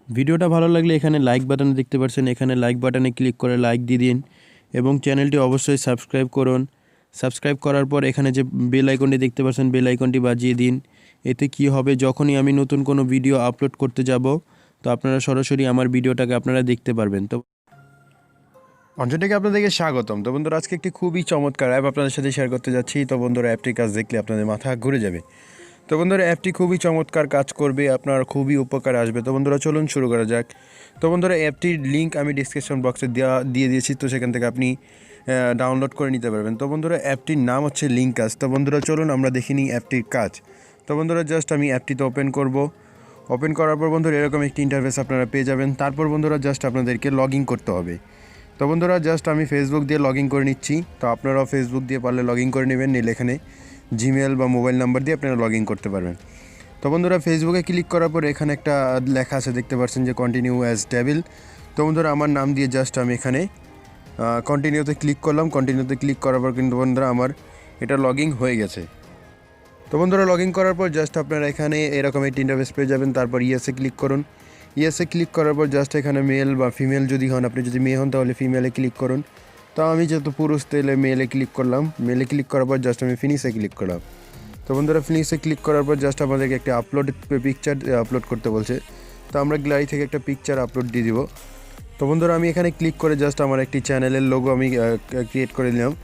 ভিডিওটা ভালো লাগলে এখানে লাইক বাটনে দেখতে পাচ্ছেন, এখানে লাইক বাটনে ক্লিক করে লাইক দিয়ে দিন এবং চ্যানেলটি অবশ্যই সাবস্ক্রাইব করুন। সাবস্ক্রাইব করার পর এখানে যে বেল আইকনটি দেখতে পাচ্ছেন বেল আইকনটি বাজিয়ে দিন। এতে কি হবে, যখনই আমি নতুন কোনো ভিডিও আপলোড করতে যাব তো আপনারা সরাসরি আমার ভিডিওটাকে আপনারা দেখতে পারবেন। তো অঞ্চলটিকে আপনাদেরকে স্বাগতম। তো বন্ধুরা, আজকে একটি খুবই চমৎকার অ্যাপ আপনাদের সাথে শেয়ার করতে যাচ্ছি। তো বন্ধুরা, অ্যাপটির কাজ দেখলে আপনাদের মাথা ঘুরে যাবে। তো বন্ধুরা, অ্যাপটি খুবই চমৎকার কাজ করবে, আপনার খুবই উপকার আসবে। তো বন্ধুরা, চলুন শুরু করা যাক। তো বন্ধুরা, অ্যাপটির লিঙ্ক আমি ডিসক্রিপশন বক্সে দিয়ে দিয়েছি, তো সেখান থেকে আপনি ডাউনলোড করে নিতে পারবেন। তো বন্ধুরা, অ্যাপটির নাম হচ্ছে লিঙ্ক কাজ। তো বন্ধুরা, চলুন আমরা দেখে নিই অ্যাপটির কাজ। তো বন্ধুরা, জাস্ট আমি অ্যাপটিতে ওপেন করব। ওপেন করার পর বন্ধুরা এরকম একটি ইন্টারফেস আপনারা পেয়ে যাবেন। তারপর বন্ধুরা, জাস্ট আপনাদেরকে লগ ইন করতে হবে। তো বন্ধুরা, জাস্ট আমি ফেসবুক দিয়ে লগ ইন করে নিচ্ছি। তো আপনারাও ফেসবুক দিয়ে পারলে লগ ইন করে নেবেন, নিলে এখানে জিমেল বা মোবাইল নাম্বার দিয়ে আপনারা লগ ইন করতে পারবেন। তো বন্ধুরা, ফেসবুকে ক্লিক করার পর এখানে একটা লেখা আছে, দেখতে পাচ্ছেন যে কন্টিনিউ অ্যাজ টেবিল। তো বন্ধুরা, আমার নাম দিয়ে জাস্ট আমি এখানে কন্টিনিউতে ক্লিক করলাম। কন্টিনিউতে ক্লিক করার পর কিন্তু বন্ধুরা আমার এটা লগ ইন হয়ে গেছে। তো বন্ধুরা, লগ ইন করার পর জাস্ট আপনারা এখানে এরকম একটি ইন্টারফেস পেয়ে যাবেন। তারপর ইয়েসে ক্লিক করুন। ইয়েসে ক্লিক করার পর জাস্ট এখানে মেল বা ফিমেল যদি হন, আপনি যদি মেয়ে হন তাহলে ফিমেলে ক্লিক করুন। তো আমি যেহেতু পুরুষ তাহলে মেলে ক্লিক করলাম। মেলে ক্লিক করার পর জাস্ট আমি ফিনিশে ক্লিক করলাম। তো বন্ধুরা, ফিনিশে ক্লিক করার পর জাস্ট আমাদেরকে একটা পিকচার আপলোড করতে বলছে। তো আমরা গ্যালারি থেকে একটা পিকচার আপলোড দিয়ে দিব। তো বন্ধুরা, আমি এখানে ক্লিক করে জাস্ট আমার একটি চ্যানেলের লোগো আমি ক্রিয়েট করে নিলাম।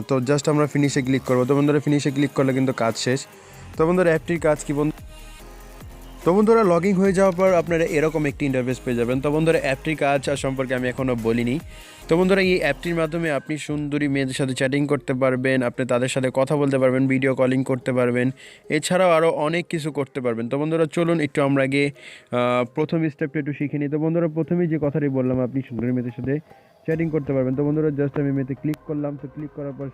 তো জাস্ট আমরা ফিনিশে ক্লিক করবো। তো বন্ধুরা, ফিনিশে ক্লিক করলে কিন্তু কাজ শেষ। তো বন্ধুরা, অ্যাপটির কাজ কি তো বন্ধুরা, লগ ইন হয়ে যাওয়ার পর আপনারা এরকম একটি ইন্টারফেস পেয়ে যাবেন। তো বন্ধুরা, অ্যাপটির কাজ সম্পর্কে আমি এখনও বলিনি। তো বন্ধুরা, এই অ্যাপটির মাধ্যমে আপনি সুন্দরী মেয়েদের সাথে চ্যাটিং করতে পারবেন, আপনি তাদের সাথে কথা বলতে পারবেন, ভিডিও কলিং করতে পারবেন, এছাড়াও আরও অনেক কিছু করতে পারবেন। তো বন্ধুরা, চলুন একটু আমরা আগে প্রথম স্টেপটা একটু শিখে নিই। তো বন্ধুরা, প্রথমেই যে কথাটি বললাম, আপনি সুন্দরী মেয়েদের সাথে চ্যাটিং করতে পারবেন। তো বন্ধুরা, জাস্ট আমি মেয়েতে ক্লিক করলাম। তো ক্লিক করার পর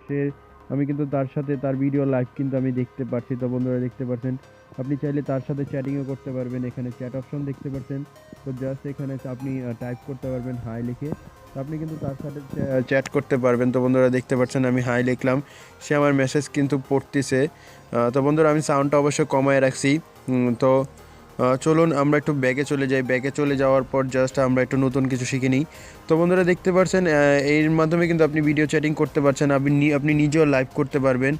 আমি কিন্তু তার সাথে তার ভিডিও লাইভ কিন্তু আমি দেখতে পাচ্ছি। তো বন্ধুরা, দেখতে পাচ্ছেন আপনি চাইলে তার সাথে চ্যাটিংও করতে পারবেন। এখানে চ্যাট অপশন দেখতে পাচ্ছেন। তো জাস্ট এখানে আপনি টাইপ করতে পারবেন হাই লিখে। তো আপনি কিন্তু তার সাথে চ্যাট করতে পারবেন। তো বন্ধুরা, দেখতে পাচ্ছেন আমি হাই লিখলাম, সে আমার মেসেজ কিন্তু পড়তেছে। তো বন্ধুরা, আমি সাউন্ডটা অবশ্যই কমায় রাখছি। তো চলুন আমরা একটু ব্যাগে চলে যাই। ব্যাগে চলে যাওয়ার পর জাস্ট আমরা একটু নতুন কিছু শিখে নিই। তো বন্ধুরা, দেখতে পাচ্ছেন এর মাধ্যমে কিন্তু আপনি ভিডিও চ্যাটিং করতে পারছেন, আপনি নিজেও লাইভ করতে পারবেন।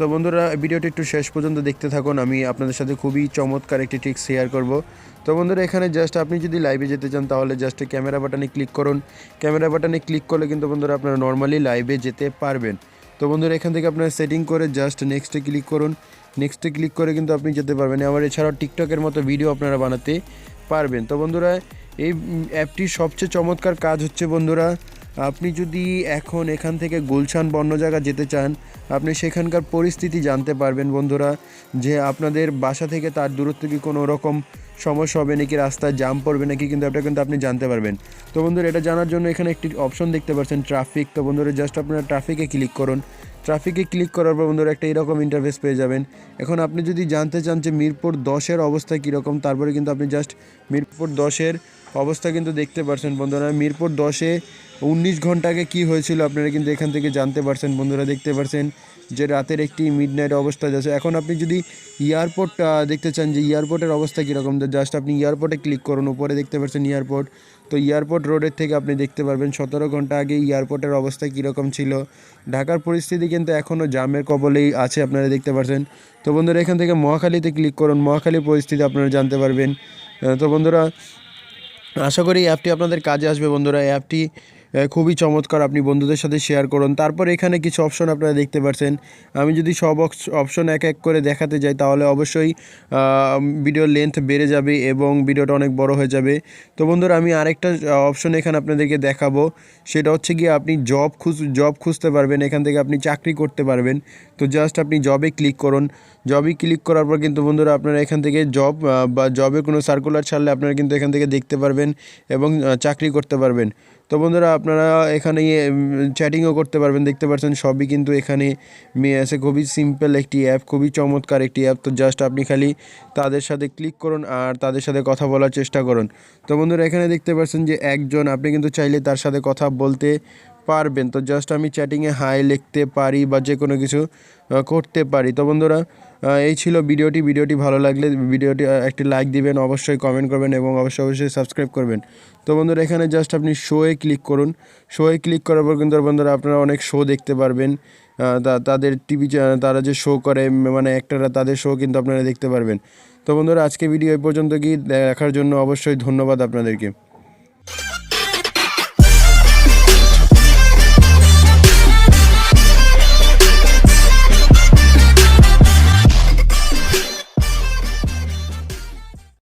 তো বন্ধুরা, ভিডিওটি একটু শেষ পর্যন্ত দেখতে থাকুন, আমি আপনাদের সাথে খুবই চমৎকার একটি ট্রিক্স শেয়ার করব। তো বন্ধুরা, এখানে জাস্ট আপনি যদি লাইভে যেতে চান তাহলে জাস্ট ক্যামেরা বাটনে ক্লিক করুন। ক্যামেরা বাটনে ক্লিক করলে কিন্তু বন্ধুরা আপনারা নর্মালি লাইভে যেতে পারবেন। তো বন্ধুরা, এখান থেকে আপনারা সেটিং করে জাস্ট নেক্সটে ক্লিক করুন। নেক্সটে ক্লিক করে কিন্তু আপনি যেতে পারবেন। আবার এছাড়াও টিকটকের মতো ভিডিও আপনারা বানাতে পারবেন। তো বন্ধুরা, এই অ্যাপটির সবচেয়ে চমৎকার কাজ হচ্ছে বন্ধুরা, আপনি যদি এখান থেকে গুলশান বা অন্য জায়গা যেতে চান, আপনি সেখানকার পরিস্থিতি জানতে পারবেন বন্ধুরা, যে আপনাদের বাসা থেকে তার দূরত্ব কি কোনো রকম সমস্যা হবে নাকি, রাস্তায় জাম পড়বে নাকি, কিন্তু এটা কিন্তু আপনি জানতে পারবেন। তো বন্ধুরা, এটা জানার জন্য এখানে একটি অপশন দেখতে পাচ্ছেন ট্রাফিক। তো বন্ধুরা, জাস্ট আপনারা ট্রাফিকে ক্লিক করুন। ট্রাফিকে ক্লিক করার পর বন্ধুরা একটা এরকম ইন্টারফেস পেয়ে যাবেন। এখন আপনি যদি জানতে চান যে মিরপুর 10-এর অবস্থা কীরকম, তারপরে কিন্তু আপনি জাস্ট মিরপুর 10-এর অবস্থা কিন্তু দেখতে পারছেন বন্ধুরা। মিরপুর 10-এ 19 ঘন্টা আগে কী হয়েছিল আপনারা কিন্তু এখান থেকে জানতে পারছেন বন্ধুরা। দেখতে পারছেন যে রাতের একটি মিডনাইট অবস্থা যাচ্ছে। এখন আপনি যদি এয়ারপোর্ট দেখতে চান যে এয়ারপোর্টের অবস্থা কীরকম, জাস্ট আপনি এয়ারপোর্টে ক্লিক করুন। উপরে দেখতে পাচ্ছেন এয়ারপোর্ট। তো এয়ারপোর্ট রোডের থেকে আপনি দেখতে পারবেন 17 ঘন্টা আগে এয়ারপোর্টের অবস্থা কীরকম ছিল। ঢাকার পরিস্থিতি কিন্তু এখনও জামের কবলেই আছে, আপনারা দেখতে পাচ্ছেন। তো বন্ধুরা, এখান থেকে মহাখালীতে ক্লিক করুন। মহাখালীর পরিস্থিতি আপনারা জানতে পারবেন। তো বন্ধুরা, আশা করি অ্যাপটি আপনাদের কাজে আসবে বন্ধুরা। অ্যাপটি খুবই চমৎকার, আপনি বন্ধুদের সাথে শেয়ার করুন। তারপর এখানে কিছু অপশন আপনারা দেখতে পাচ্ছেন। আমি যদি সব অপশন এক এক করে দেখাতে যাই তাহলে অবশ্যই ভিডিওর লেন্থ বেড়ে যাবে এবং ভিডিওটা অনেক বড় হয়ে যাবে। তো বন্ধুরা, আমি আরেকটা অপশন এখানে আপনাদেরকে দেখাবো, সেটা হচ্ছে গিয়ে আপনি জব খুঁজতে পারবেন। এখান থেকে আপনি চাকরি করতে পারবেন। তো জাস্ট আপনি জবে ক্লিক করুন। জবে ক্লিক করার পর কিন্তু বন্ধুরা আপনারা এখান থেকে বা জবের কোনো সার্কুলার ছাড়লে আপনারা কিন্তু এখান থেকে দেখতে পারবেন এবং চাকরি করতে পারবেন। তো বন্ধুরা, আপনারা এখানে চ্যাটিংও করতে পারবেন। দেখতে পাচ্ছেন সবই কিন্তু এখানে আছে। খুবই সিম্পল একটি অ্যাপ, খুবই চমৎকার একটি অ্যাপ। তো জাস্ট আপনি খালি তাদের সাথে ক্লিক করুন আর তাদের সাথে কথা বলার চেষ্টা করুন। তো বন্ধুরা, এখানে দেখতে পাচ্ছেন যে একজন, আপনি কিন্তু চাইলে তার সাথে কথা বলতে পারবেন। তো জাস্ট আমি চ্যাটিংয়ে হাই লিখতে পারি বা যে কোনো কিছু করতে পারি। তো বন্ধুরা, এই ছিল ভিডিওটি ভালো লাগলে ভিডিওটি একটি লাইক দিবেন, অবশ্যই কমেন্ট করবেন এবং অবশ্যই সাবস্ক্রাইব করবেন। তো বন্ধুরা এখানে জাস্ট আপনি শোয়ে ক্লিক করুন। শোয়ে ক্লিক করার পর কিন্তু বন্ধুরা আপনারা অনেক শো দেখতে পারবেন। তাদের টিভি তারা যে শো করে মানে অ্যাক্টররা, তাদের শো কিন্তু আপনারা দেখতে পারবেন। তো বন্ধুরা আজকে ভিডিও এই পর্যন্ত কি দেখার জন্য অবশ্যই ধন্যবাদ আপনাদেরকে।